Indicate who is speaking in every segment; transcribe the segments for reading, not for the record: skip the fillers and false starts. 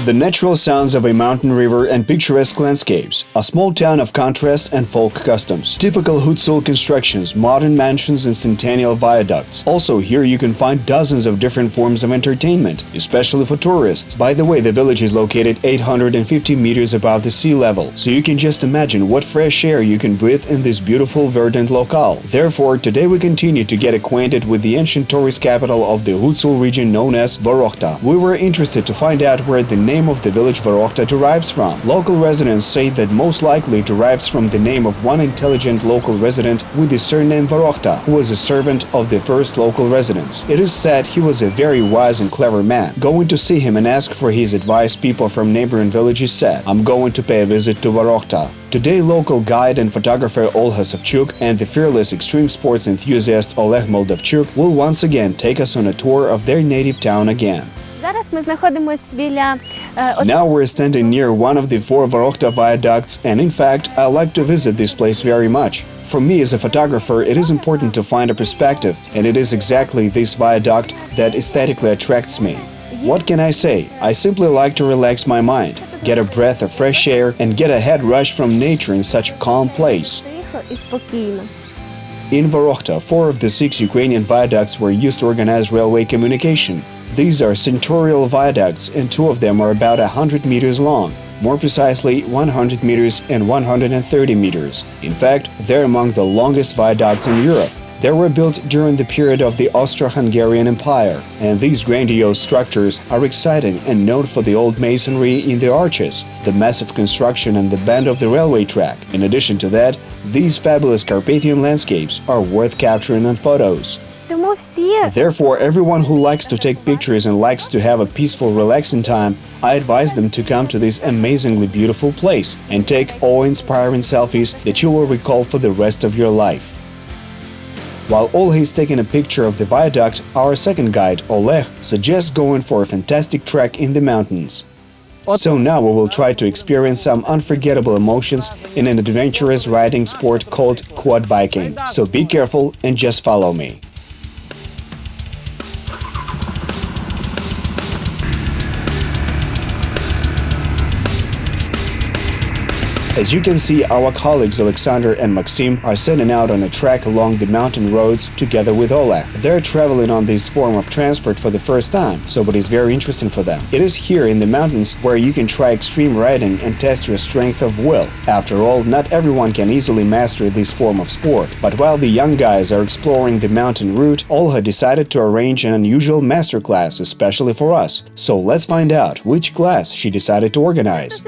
Speaker 1: The natural sounds of a mountain river and picturesque landscapes, a small town of contrasts and folk customs, typical Hutsul constructions, modern mansions and centennial viaducts. Also, here you can find dozens of different forms of entertainment, especially for tourists. By the way, the village is located 850 meters above the sea level, so you can just imagine what fresh air you can breathe in this beautiful verdant locale. Therefore, today we continue to get acquainted with the ancient tourist capital of the Hutsul region known as Vorokhta. We were interested to find out where the name of the village Vorokhta derives from. Local residents say that most likely it derives from the name of one intelligent local resident with the surname Vorokhta, who was a servant of the first local residents. It is said he was a very wise and clever man. Going to see him and ask for his advice, people from neighboring villages said, "I'm going to pay a visit to Vorokhta." Today, local guide and photographer Olha and the fearless extreme sports enthusiast Oleg Moldavchuk will once again take us on a tour of their native town again. Now we're standing near one of the 4 Vorokhta viaducts, and in fact, I like to visit this place very much. For me as a photographer, it is important to find a perspective, and it is exactly this viaduct that aesthetically attracts me. What can I say? I simply like to relax my mind, get a breath of fresh air, and get a head rush from nature in such a calm place. In Vorokhta, 4 of the 6 Ukrainian viaducts were used to organize railway communication. These are centennial viaducts, and 2 of them are about 100 meters long, more precisely 100 meters and 130 meters. In fact, they're among the longest viaducts in Europe. They were built during the period of the Austro-Hungarian Empire, and these grandiose structures are exciting and known for the old masonry in the arches, the massive construction and the bend of the railway track. In addition to that, these fabulous Carpathian landscapes are worth capturing on photos. Therefore, everyone who likes to take pictures and likes to have a peaceful, relaxing time, I advise them to come to this amazingly beautiful place and take awe-inspiring selfies that you will recall for the rest of your life. While Olha is taking a picture of the viaduct, our second guide, Oleg, suggests going for a fantastic trek in the mountains. So now we will try to experience some unforgettable emotions in an adventurous riding sport called quad biking. So be careful and just follow me. As you can see, our colleagues Alexander and Maxim are setting out on a trek along the mountain roads together with Oleg. They're traveling on this form of transport for the first time, so it is very interesting for them. It is here in the mountains where you can try extreme riding and test your strength of will. After all, not everyone can easily master this form of sport. But while the young guys are exploring the mountain route, Olha decided to arrange an unusual masterclass especially for us. So let's find out which class she decided to organize.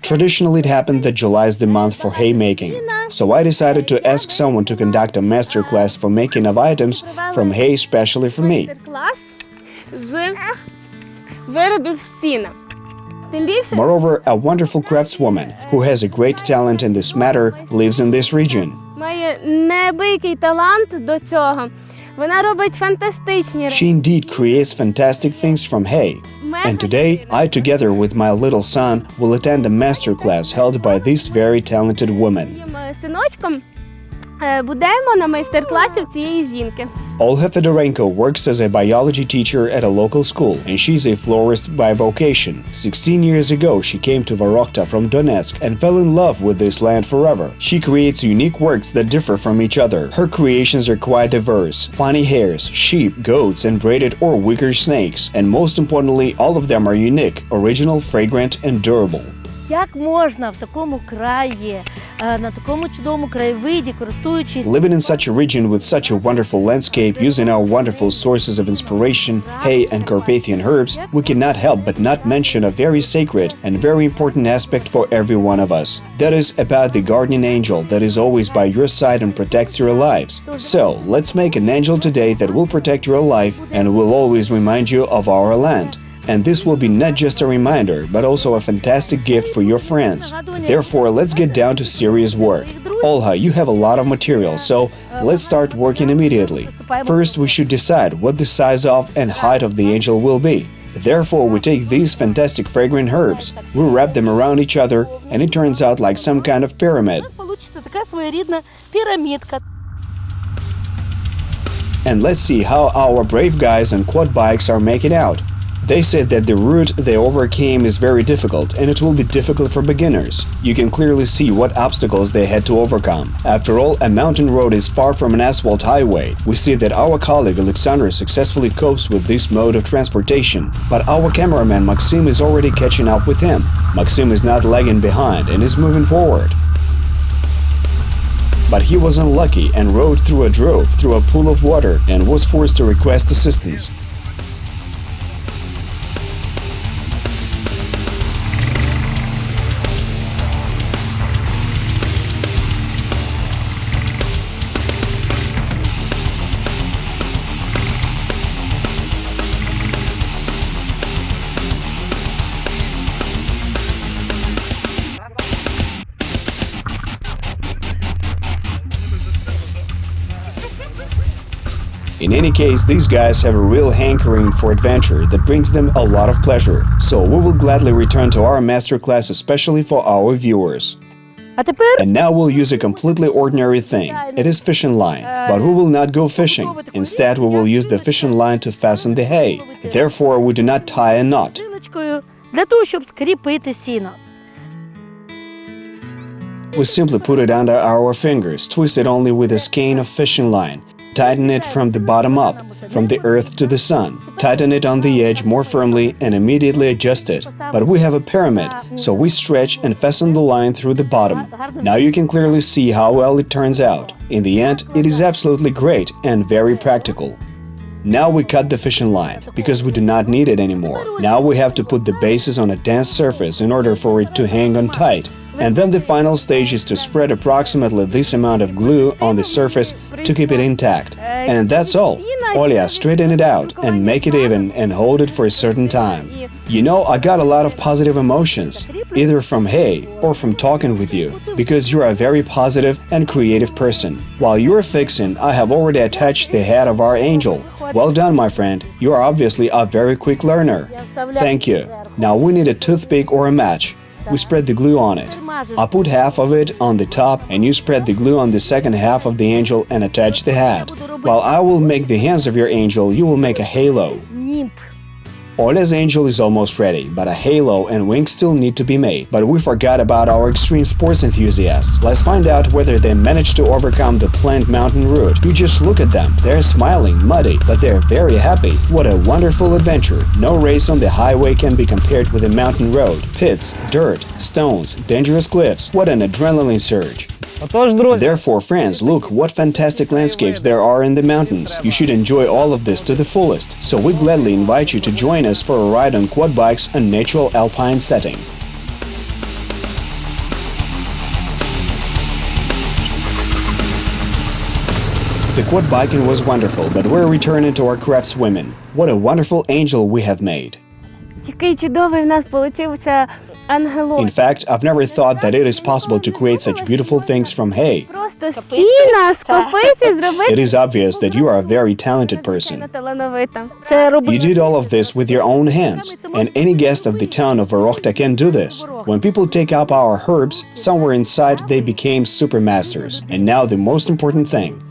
Speaker 1: Traditionally, it happened that July is the month for haymaking, so I decided to ask someone to conduct a master class for making of items from hay especially for me. Moreover, a wonderful craftswoman who has a great talent in this matter lives in this region. She indeed creates fantastic things from hay. And today, I, together with my little son, will attend a master class held by this very talented woman. Olha Fedorenko works as a biology teacher at a local school, and she's a florist by vocation. 16 years ago, she came to Vorokhta from Donetsk and fell in love with this land forever. She creates unique works that differ from each other. Her creations are quite diverse: funny hares, sheep, goats, and braided or wicker snakes. And most importantly, all of them are unique, original, fragrant, and durable. Living in such a region with such a wonderful landscape, using our wonderful sources of inspiration, hay and Carpathian herbs, we cannot help but not mention a very sacred and very important aspect for every one of us. That is about the guardian angel that is always by your side and protects your lives. So, let's make an angel today that will protect your life and will always remind you of our land. And this will be not just a reminder, but also a fantastic gift for your friends. Therefore, let's get down to serious work. Olha, you have a lot of material, so let's start working immediately. First, we should decide what the size of and height of the angel will be. Therefore, we take these fantastic fragrant herbs, we wrap them around each other, and it turns out like some kind of pyramid. And let's see how our brave guys on quad bikes are making out. They said that the route they overcame is very difficult and it will be difficult for beginners. You can clearly see what obstacles they had to overcome. After all, a mountain road is far from an asphalt highway. We see that our colleague Alexander successfully copes with this mode of transportation. But our cameraman Maxim is already catching up with him. Maxim is not lagging behind and is moving forward. But he was unlucky and rode through a pool of water and was forced to request assistance. In any case, these guys have a real hankering for adventure that brings them a lot of pleasure. So we will gladly return to our masterclass especially for our viewers. And now we'll use a completely ordinary thing. It is fishing line. But we will not go fishing. Instead, we will use the fishing line to fasten the hay. Therefore, we do not tie a knot. We simply put it under our fingers, twist it only with a skein of fishing line. Tighten it from the bottom up, from the earth to the sun. Tighten it on the edge more firmly and immediately adjust it. But we have a pyramid, so we stretch and fasten the line through the bottom. Now you can clearly see how well it turns out. In the end, it is absolutely great and very practical. Now we cut the fishing line, because we do not need it anymore. Now we have to put the bases on a dense surface in order for it to hang on tight. And then the final stage is to spread approximately this amount of glue on the surface to keep it intact. And that's all. Olya, straighten it out and make it even and hold it for a certain time. You know, I got a lot of positive emotions, either from hay or from talking with you, because you are a very positive and creative person. While you are fixing, I have already attached the head of our angel. Well done, my friend. You are obviously a very quick learner. Thank you. Now we need a toothpick or a match. We spread the glue on it. I put half of it on the top and you spread the glue on the second half of the angel and attach the head. While I will make the hands of your angel, you will make a halo. Olya's angel is almost ready, but a halo and wings still need to be made. But we forgot about our extreme sports enthusiasts. Let's find out whether they managed to overcome the planned mountain route. You just look at them. They're smiling, muddy, but they're very happy. What a wonderful adventure. No race on the highway can be compared with a mountain road. Pits, dirt, stones, dangerous cliffs. What an adrenaline surge. Therefore, friends, look what fantastic landscapes there are in the mountains. You should enjoy all of this to the fullest. So we gladly invite you to join us for a ride on quad bikes on natural alpine setting. The quad biking was wonderful, but we're returning to our craftswomen. What a wonderful angel we have made. In fact, I've never thought that it is possible to create such beautiful things from hay. It is obvious that you are a very talented person. You did all of this with your own hands, and any guest of the town of Vorokhta can do this. When people take up our herbs, somewhere inside they became super masters. And now the most important thing.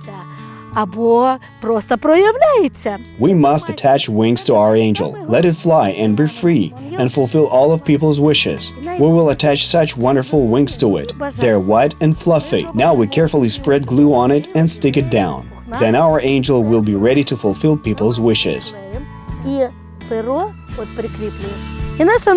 Speaker 1: We must attach wings to our angel, let it fly and be free, and fulfill all of people's wishes. We will attach such wonderful wings to it. They're white and fluffy. Now we carefully spread glue on it and stick it down. Then our angel will be ready to fulfill people's wishes.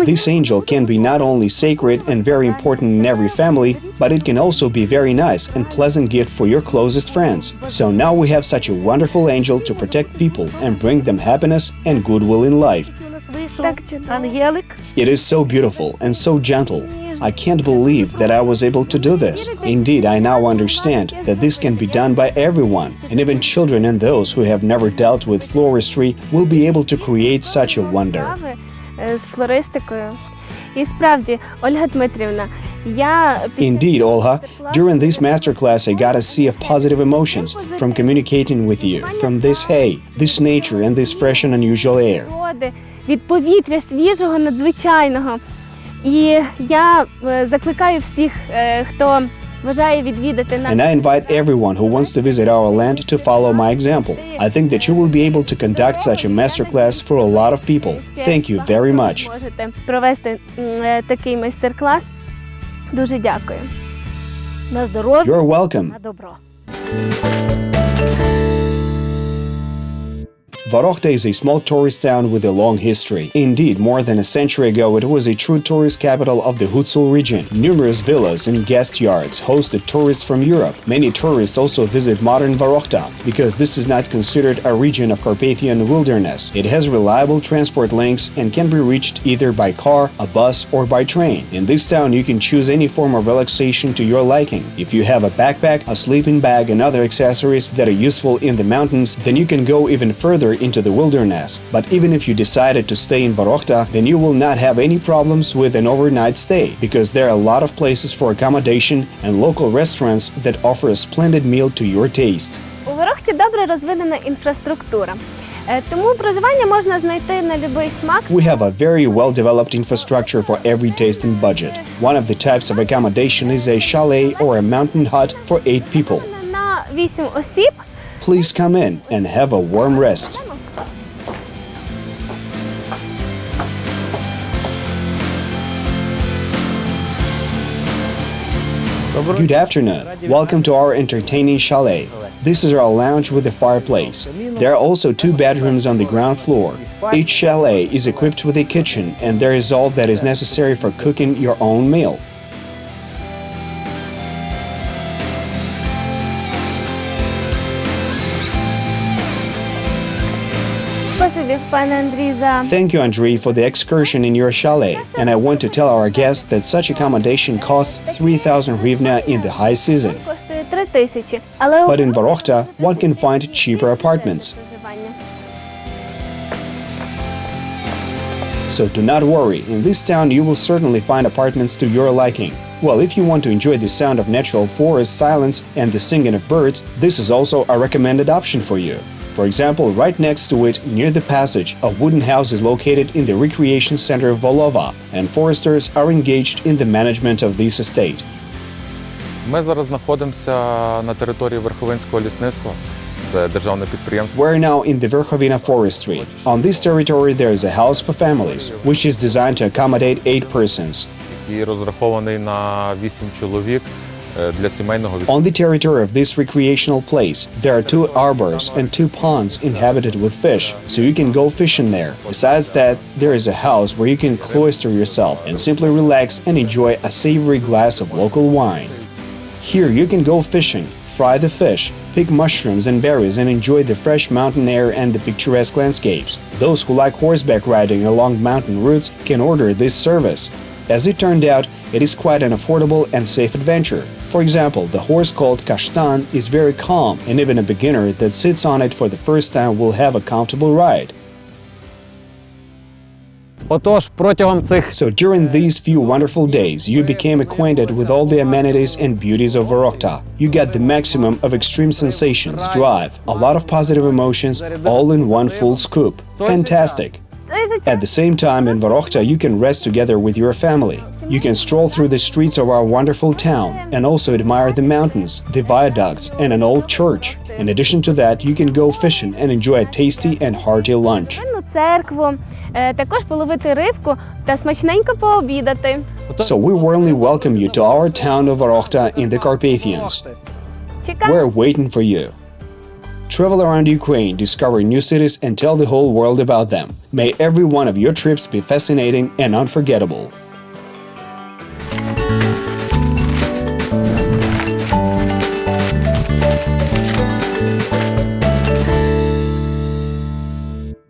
Speaker 1: This angel can be not only sacred and very important in every family, but it can also be very nice and pleasant gift for your closest friends. So now we have such a wonderful angel to protect people and bring them happiness and goodwill in life. It is so beautiful and so gentle. I can't believe that I was able to do this. Indeed, I now understand that this can be done by everyone, and even children and those who have never dealt with floristry will be able to create such a wonder. Indeed, Olha, during this masterclass I got a sea of positive emotions from communicating with you, from this hay, this nature and this fresh and unusual air.
Speaker 2: Від повітря свіжого, надзвичайного. І я закликаю всіх, хто Бажаю відвідати наш.
Speaker 1: And I invite everyone who wants to visit our land to follow my example. I think that you will be able to conduct such a masterclass for a lot of people. Thank you very much.
Speaker 2: Можете провести такий майстер-клас. Дуже дякую.
Speaker 3: На здоров'я,
Speaker 1: You're welcome.
Speaker 3: на добро.
Speaker 1: Vorokhta is a small tourist town with a long history. Indeed, more than a century ago, it was a true tourist capital of the Hutsul region. Numerous villas and guest yards hosted tourists from Europe. Many tourists also visit modern Vorokhta because this is not considered a region of Carpathian wilderness. It has reliable transport links and can be reached either by car, a bus, or by train. In this town, you can choose any form of relaxation to your liking. If you have a backpack, a sleeping bag, and other accessories that are useful in the mountains, then you can go even further into the wilderness. But even if you decided to stay in Vorokhta, then you will not have any problems with an overnight stay because there are a lot of places for accommodation and local restaurants that offer a splendid meal to your taste.
Speaker 2: У Ворохті добре розвинена інфраструктура. Тому проживання можна знайти на будь-який смак.
Speaker 1: We have a very well-developed infrastructure for every taste and budget. One of the types of accommodation is a chalet or a mountain hut for 8 people.
Speaker 2: На 8 осіб.
Speaker 1: Please come in and have a warm rest. Good afternoon. Welcome to our entertaining chalet. This is our lounge with a fireplace. There are also 2 bedrooms on the ground floor. Each chalet is equipped with a kitchen and there is all that is necessary for cooking your own meal.
Speaker 2: Спасибі, пане Андрій, за
Speaker 1: Thank you, Andrei, for the excursion in your chalet. And I want to tell our guests that such accommodation costs 3,000 hryvnia in the high season.
Speaker 2: коштує 3,000. Але
Speaker 1: But in Vorokhta, one can find cheaper apartments.
Speaker 2: проживання.
Speaker 1: So do not worry, in this town you will certainly find apartments to your liking. Well, if you want to enjoy the sound of natural forest silence and the singing of birds, this is also a recommended option for you. For example, right next to it, near the passage, a wooden house is located in the recreation center of Volova, and foresters are engaged in the management of this estate.
Speaker 4: Ми зараз знаходимося на території Верховинського лісництва. Це державне підприємство.
Speaker 1: We're now in the Verkhovina forestry. On this territory there is a house for families, which is designed to accommodate 8 persons.
Speaker 4: І розрахований на 8 чоловік для сімейного відпочинку.
Speaker 1: On the territory of this recreational place, there are 2 arbors and 2 ponds inhabited with fish, so you can go fishing there. Besides that, there is a house where you can cloister yourself and simply relax and enjoy a savory glass of local wine. Here you can go fishing, fry the fish, pick mushrooms and berries and enjoy the fresh mountain air and the picturesque landscapes. Those who like horseback riding along mountain routes can order this service. As it turned out, it is quite an affordable and safe adventure. For example, the horse called Kashtan is very calm, and even a beginner that sits on it for the first time will have a comfortable ride.
Speaker 5: Отож, протягом цих
Speaker 1: So during these few wonderful days, you became acquainted with all the amenities and beauties of Vorokhta. You got the maximum of extreme sensations, drive, a lot of positive emotions, all in one full scoop. Fantastic! At the same time, in Vorokhta, you can rest together with your family. You can stroll through the streets of our wonderful town and also admire the mountains, the viaducts, and an old church. In addition to that, you can go fishing and enjoy a tasty and hearty lunch.
Speaker 2: Церкву, також половити рибку та смачненько пообідати.
Speaker 1: So we warmly welcome you to our town of Vorokhta in the Carpathians.
Speaker 2: Чекаю.
Speaker 1: We're waiting for you. Travel around Ukraine, discover new cities, and tell the whole world about them. May every one of your trips be fascinating and unforgettable.